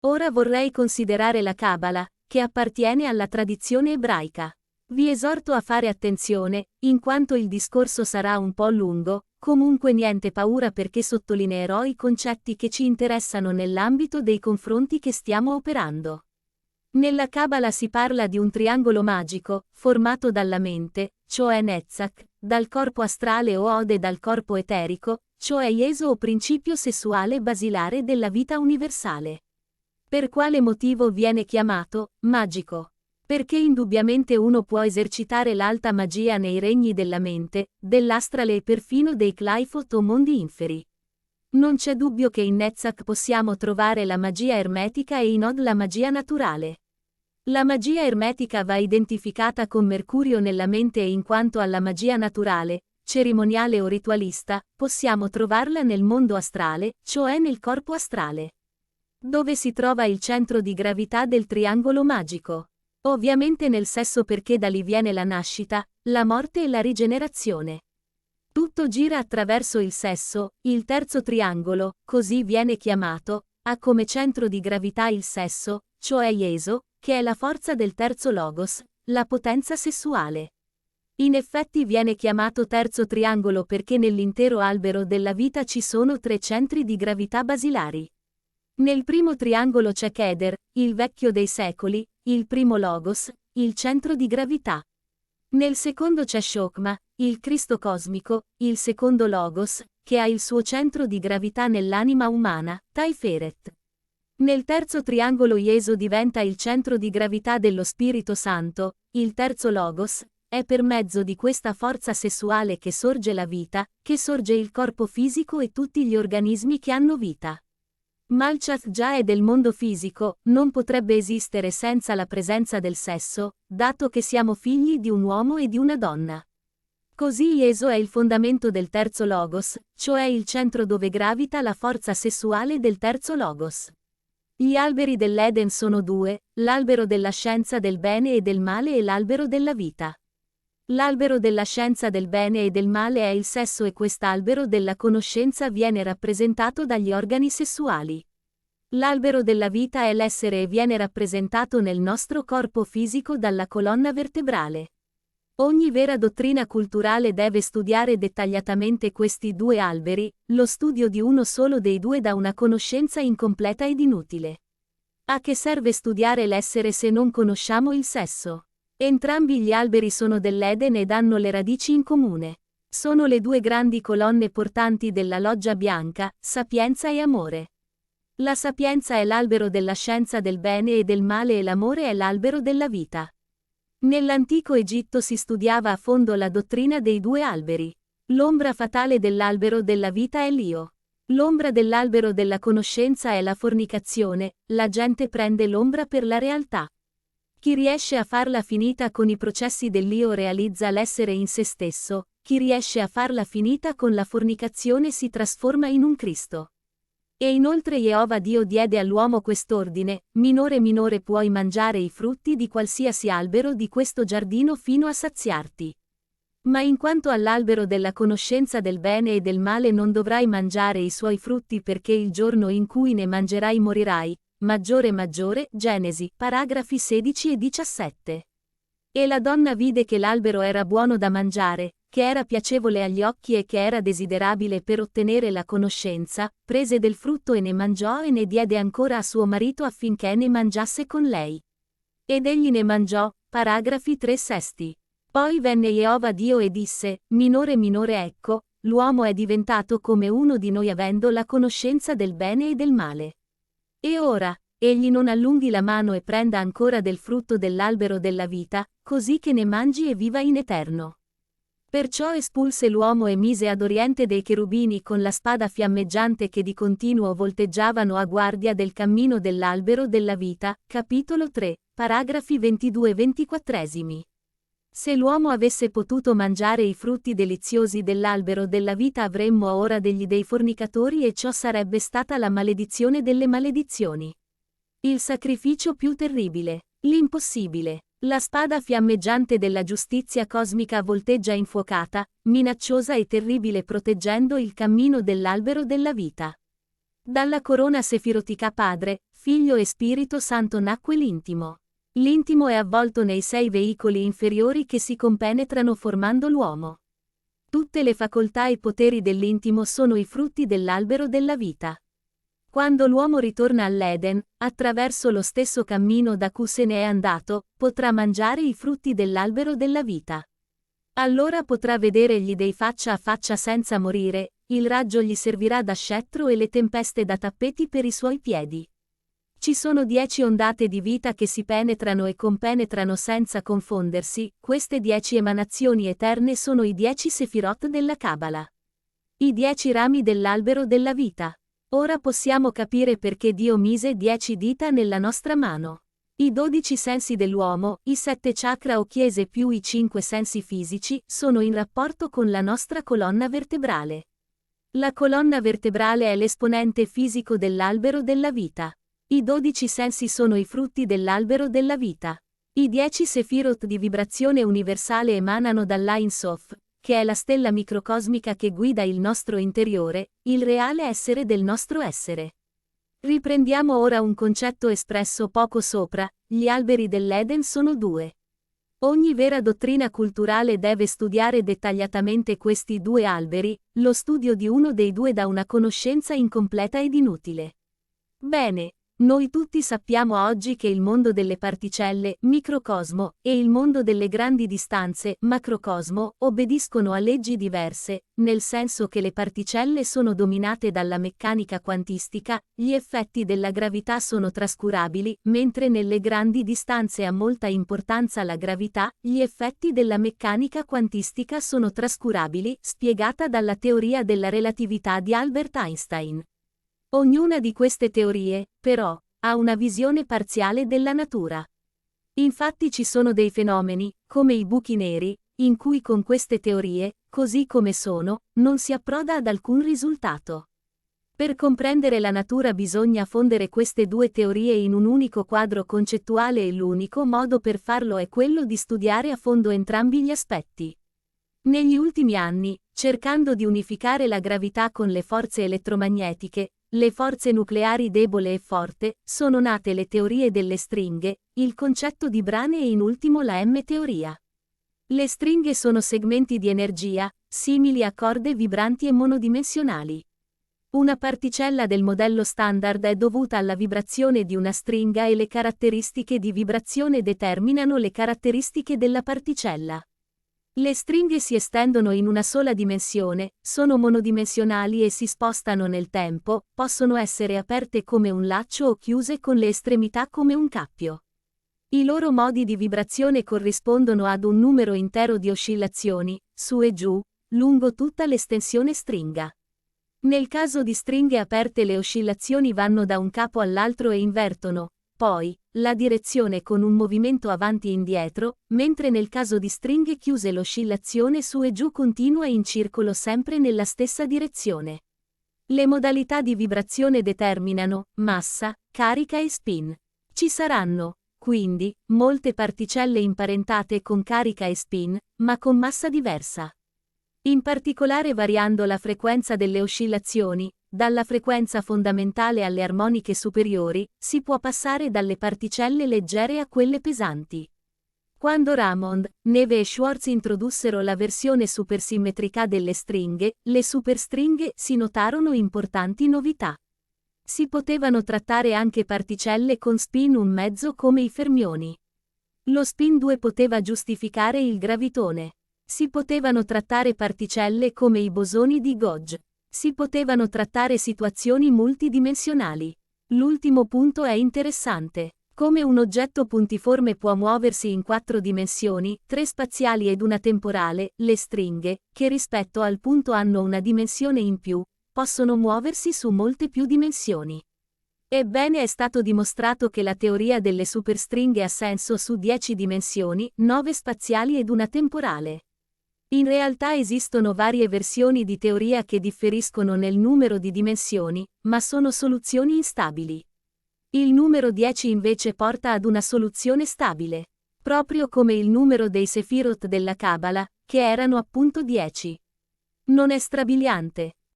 Ora vorrei considerare la Cabala, che appartiene alla tradizione ebraica. Vi esorto a fare attenzione, in quanto il discorso sarà un po' lungo, comunque niente paura perché sottolineerò i concetti che ci interessano nell'ambito dei confronti che stiamo operando. Nella Cabala si parla di un triangolo magico, formato dalla mente, cioè Netzach, dal corpo astrale o Ode dal corpo eterico, cioè Ieso o principio sessuale basilare della vita universale. Per quale motivo viene chiamato magico? Perché indubbiamente uno può esercitare l'alta magia nei regni della mente, dell'astrale e perfino dei Qliphoth o mondi inferi. Non c'è dubbio che in Netzach possiamo trovare la magia ermetica e in Od la magia naturale. La magia ermetica va identificata con Mercurio nella mente e in quanto alla magia naturale, cerimoniale o ritualista, possiamo trovarla nel mondo astrale, cioè nel corpo astrale. Dove si trova il centro di gravità del triangolo magico? Ovviamente nel sesso perché da lì viene la nascita, la morte e la rigenerazione. Tutto gira attraverso il sesso, il terzo triangolo, così viene chiamato, ha come centro di gravità il sesso, cioè Ieso, che è la forza del terzo logos, la potenza sessuale. In effetti viene chiamato terzo triangolo perché nell'intero albero della vita ci sono 3 centri di gravità basilari. Nel primo triangolo c'è Keder, il vecchio dei secoli, il primo logos, il centro di gravità. Nel secondo c'è Shokma, il Cristo cosmico, il secondo logos, che ha il suo centro di gravità nell'anima umana, Taiferet. Nel terzo triangolo Ieso diventa il centro di gravità dello Spirito Santo, il terzo logos, è per mezzo di questa forza sessuale che sorge la vita, che sorge il corpo fisico e tutti gli organismi che hanno vita. Malchath già è del mondo fisico, non potrebbe esistere senza la presenza del sesso, dato che siamo figli di un uomo e di una donna. Così Ieso è il fondamento del terzo logos, cioè il centro dove gravita la forza sessuale del terzo logos. Gli alberi dell'Eden sono 2, l'albero della scienza del bene e del male e l'albero della vita. L'albero della scienza del bene e del male è il sesso e quest'albero della conoscenza viene rappresentato dagli organi sessuali. L'albero della vita è l'essere e viene rappresentato nel nostro corpo fisico dalla colonna vertebrale. Ogni vera dottrina culturale deve studiare dettagliatamente questi 2 alberi, lo studio di uno solo dei 2 dà una conoscenza incompleta ed inutile. A che serve studiare l'essere se non conosciamo il sesso? Entrambi gli alberi sono dell'Eden ed hanno le radici in comune. Sono le 2 grandi colonne portanti della loggia bianca, sapienza e amore. La sapienza è l'albero della scienza del bene e del male e l'amore è l'albero della vita. Nell'antico Egitto si studiava a fondo la dottrina dei 2 alberi. L'ombra fatale dell'albero della vita è l'io. L'ombra dell'albero della conoscenza è la fornicazione, la gente prende l'ombra per la realtà. Chi riesce a farla finita con i processi dell'io realizza l'essere in se stesso, chi riesce a farla finita con la fornicazione si trasforma in un Cristo. E inoltre Jehovah Dio diede all'uomo quest'ordine, minore puoi mangiare i frutti di qualsiasi albero di questo giardino fino a saziarti. Ma in quanto all'albero della conoscenza del bene e del male non dovrai mangiare i suoi frutti perché il giorno in cui ne mangerai morirai. Maggiore, Genesi, paragrafi 16 e 17. E la donna vide che l'albero era buono da mangiare, che era piacevole agli occhi e che era desiderabile per ottenere la conoscenza, prese del frutto e ne mangiò e ne diede ancora a suo marito affinché ne mangiasse con lei. Ed egli ne mangiò, paragrafi 3 sesti. Poi venne Jehovah Dio e disse, minore ecco, l'uomo è diventato come uno di noi avendo la conoscenza del bene e del male. E ora, egli non allunghi la mano e prenda ancora del frutto dell'albero della vita, così che ne mangi e viva in eterno. Perciò espulse l'uomo e mise ad oriente dei cherubini con la spada fiammeggiante che di continuo volteggiavano a guardia del cammino dell'albero della vita, capitolo 3, paragrafi 22 e 24. Se l'uomo avesse potuto mangiare i frutti deliziosi dell'albero della vita avremmo ora degli dei fornicatori e ciò sarebbe stata la maledizione delle maledizioni. Il sacrificio più terribile, l'impossibile, la spada fiammeggiante della giustizia cosmica volteggia infuocata, minacciosa e terribile proteggendo il cammino dell'albero della vita. Dalla corona sefirotica padre, Figlio e Spirito Santo nacque l'intimo. L'intimo è avvolto nei 6 veicoli inferiori che si compenetrano formando l'uomo. Tutte le facoltà e poteri dell'intimo sono i frutti dell'albero della vita. Quando l'uomo ritorna all'Eden, attraverso lo stesso cammino da cui se ne è andato, potrà mangiare i frutti dell'albero della vita. Allora potrà vedere gli dei faccia a faccia senza morire, il raggio gli servirà da scettro e le tempeste da tappeti per i suoi piedi. Ci sono 10 ondate di vita che si penetrano e compenetrano senza confondersi, queste 10 emanazioni eterne sono i 10 Sefirot della Kabbalah. I 10 rami dell'albero della vita. Ora possiamo capire perché Dio mise 10 dita nella nostra mano. I 12 sensi dell'uomo, i 7 chakra o chiese più i 5 sensi fisici, sono in rapporto con la nostra colonna vertebrale. La colonna vertebrale è l'esponente fisico dell'albero della vita. I 12 sensi sono i frutti dell'albero della vita. I 10 Sefirot di vibrazione universale emanano dall'Ain Sof, che è la stella microcosmica che guida il nostro interiore, il reale essere del nostro essere. Riprendiamo ora un concetto espresso poco sopra: gli alberi dell'Eden sono 2. Ogni vera dottrina culturale deve studiare dettagliatamente questi 2 alberi, lo studio di uno dei 2 dà una conoscenza incompleta ed inutile. Bene. Noi tutti sappiamo oggi che il mondo delle particelle, microcosmo, e il mondo delle grandi distanze, macrocosmo, obbediscono a leggi diverse, nel senso che le particelle sono dominate dalla meccanica quantistica, gli effetti della gravità sono trascurabili, mentre nelle grandi distanze ha molta importanza la gravità, gli effetti della meccanica quantistica sono trascurabili, spiegata dalla teoria della relatività di Albert Einstein. Ognuna di queste teorie, però, ha una visione parziale della natura. Infatti ci sono dei fenomeni, come i buchi neri, in cui con queste teorie, così come sono, non si approda ad alcun risultato. Per comprendere la natura bisogna fondere queste 2 teorie in un unico quadro concettuale e l'unico modo per farlo è quello di studiare a fondo entrambi gli aspetti. Negli ultimi anni, cercando di unificare la gravità con le forze elettromagnetiche, le forze nucleari debole e forte, sono nate le teorie delle stringhe, il concetto di brane e in ultimo la M-teoria. Le stringhe sono segmenti di energia, simili a corde vibranti e monodimensionali. Una particella del modello standard è dovuta alla vibrazione di una stringa e le caratteristiche di vibrazione determinano le caratteristiche della particella. Le stringhe si estendono in una sola dimensione, sono monodimensionali e si spostano nel tempo, possono essere aperte come un laccio o chiuse con le estremità come un cappio. I loro modi di vibrazione corrispondono ad un numero intero di oscillazioni, su e giù, lungo tutta l'estensione stringa. Nel caso di stringhe aperte le oscillazioni vanno da un capo all'altro e invertono, poi, la direzione con un movimento avanti e indietro, mentre nel caso di stringhe chiuse l'oscillazione su e giù continua in circolo sempre nella stessa direzione. Le modalità di vibrazione determinano massa, carica e spin. Ci saranno, quindi, molte particelle imparentate con carica e spin, ma con massa diversa. In particolare variando la frequenza delle oscillazioni, dalla frequenza fondamentale alle armoniche superiori, si può passare dalle particelle leggere a quelle pesanti. Quando Raymond, Neve e Schwartz introdussero la versione supersimmetrica delle stringhe, le superstringhe, si notarono importanti novità. Si potevano trattare anche particelle con spin 1/2 come i fermioni. Lo spin 2 poteva giustificare il gravitone. Si potevano trattare particelle come i bosoni di Gauge. Si potevano trattare situazioni multidimensionali. L'ultimo punto è interessante. Come un oggetto puntiforme può muoversi in 4 dimensioni, 3 spaziali ed una temporale, le stringhe, che rispetto al punto hanno una dimensione in più, possono muoversi su molte più dimensioni. Ebbene è stato dimostrato che la teoria delle superstringhe ha senso su 10 dimensioni, 9 spaziali ed una temporale. In realtà esistono varie versioni di teoria che differiscono nel numero di dimensioni, ma sono soluzioni instabili. Il numero 10 invece porta ad una soluzione stabile. Proprio come il numero dei Sefirot della Kabbalah, che erano appunto 10. Non è strabiliante?